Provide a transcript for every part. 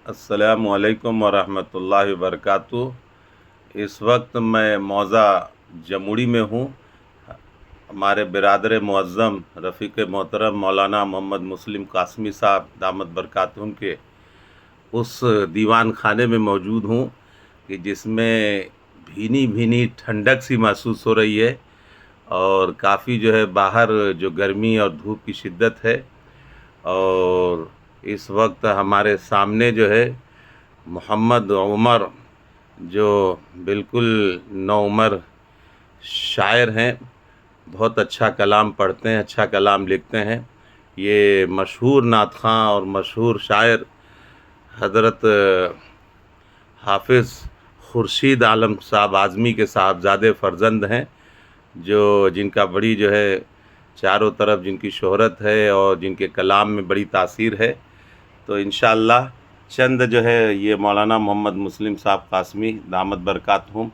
السلام علیکم ورحمۃ اللہ وبرکاتہ۔ اس وقت میں موضع جموڑی میں ہوں۔ ہمارے برادر معظم رفیق محترم مولانا محمد مسلم قاسمی صاحب دامت برکاتہم کے اس دیوان خانے میں موجود ہوں کہ جس میں بھینی بھینی ٹھنڈک سی محسوس ہو رہی ہے، اور کافی جو ہے باہر جو گرمی اور دھوپ کی شدت ہے، اور اس وقت ہمارے سامنے جو ہے محمد عمر جو بالکل نوعمر شاعر ہیں، بہت اچھا کلام پڑھتے ہیں، اچھا کلام لکھتے ہیں۔ یہ مشہور نعت خواں اور مشہور شاعر حضرت حافظ خورشید عالم صاحب اعظمی کے صاحبزادے فرزند ہیں، جن کا بڑی جو ہے چاروں طرف جن کی شہرت ہے اور جن کے کلام میں بڑی تاثیر ہے۔ تو انشاءاللہ چند جو ہے یہ مولانا محمد مسلم صاحب قاسمی دامت برکاتہم،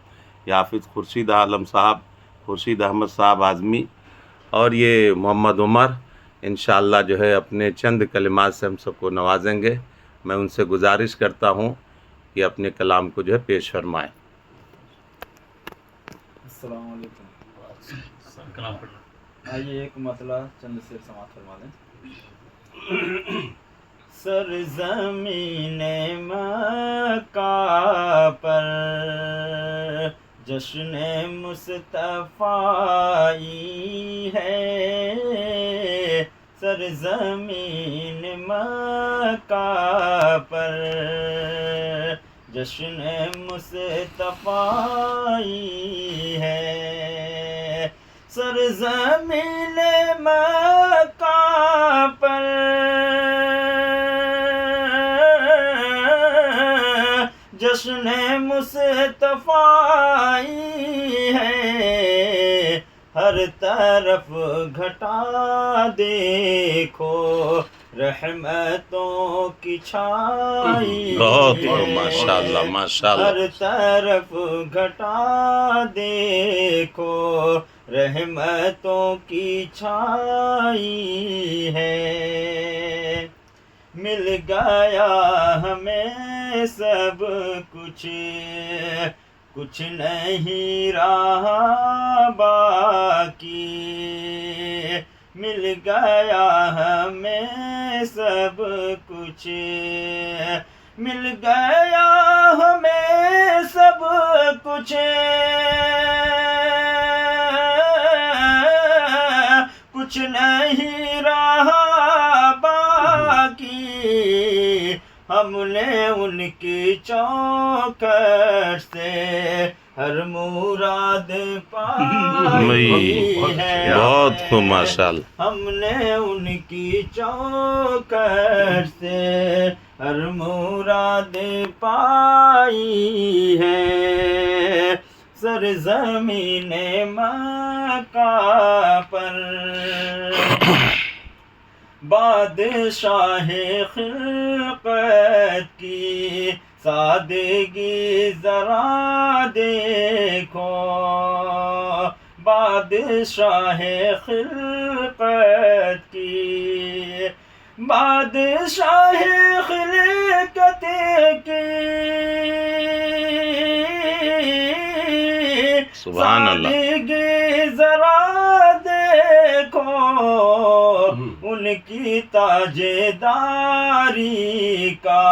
یہ حافظ خورشید عالم صاحب، خورشید احمد صاحب اعظمی اور یہ محمد عمر انشاءاللہ جو ہے اپنے چند کلمات سے ہم سب کو نوازیں گے۔ میں ان سے گزارش کرتا ہوں کہ اپنے کلام کو جو ہے پیش فرمائیں۔ السلام علیکم۔ آئیے ایک مسئلہ چند شعر سماعت فرما دیں۔ سرزمین مکہ پر جشن مصطفی ہے، سرزمین مکہ پر جشن مصطفی ہے، سرزمین مکہ پر جشن مصطفی ہے، ہر طرف گھٹا دیکھو رحمتوں کی چھائی ہے، ماشاءاللہ ماشاءاللہ، ہر طرف گھٹا دیکھو رحمتوں کی چھائی ہے، مل گیا ہمیں سب کچھ، کچھ نہیں رہا باقی، مل گیا ہمیں سب کچھ، مل گیا ہمیں سب کچھ، کچھ نہیں رہا باقی، ہم نے ان کی چوکھٹ سے ہر مراد پائی ہے، بہت خوب ماشاءاللہ، ہم نے ان کی چوکھٹ سے ہر مراد پائی ہے، سرزمین مکہ پر بادشاہ خلقت کی سادگی ذرا دیکھو، بادشاہ خلقت کی، بادشاہ خلقت کی سبحان اللہ، سادگی ذرا دیکھو، ان کی تاجداری کا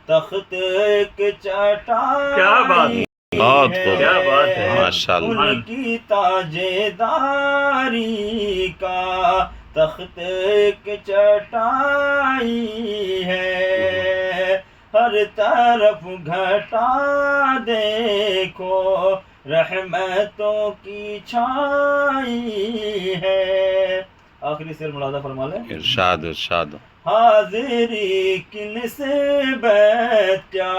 تخت ایک چٹائی، کیا بات ہے، بہت خوب، کیا بات ہے، ماشاءاللہ، ان کی تاجداری کا تخت ایک چٹائی ہے، ہر طرف گھٹا دیکھو رحمتوں کی چھائی ہے۔ آخری شعر ملاحظہ فرما لیں۔ ارشاد ارشاد۔ حاضری کی نسبت کیا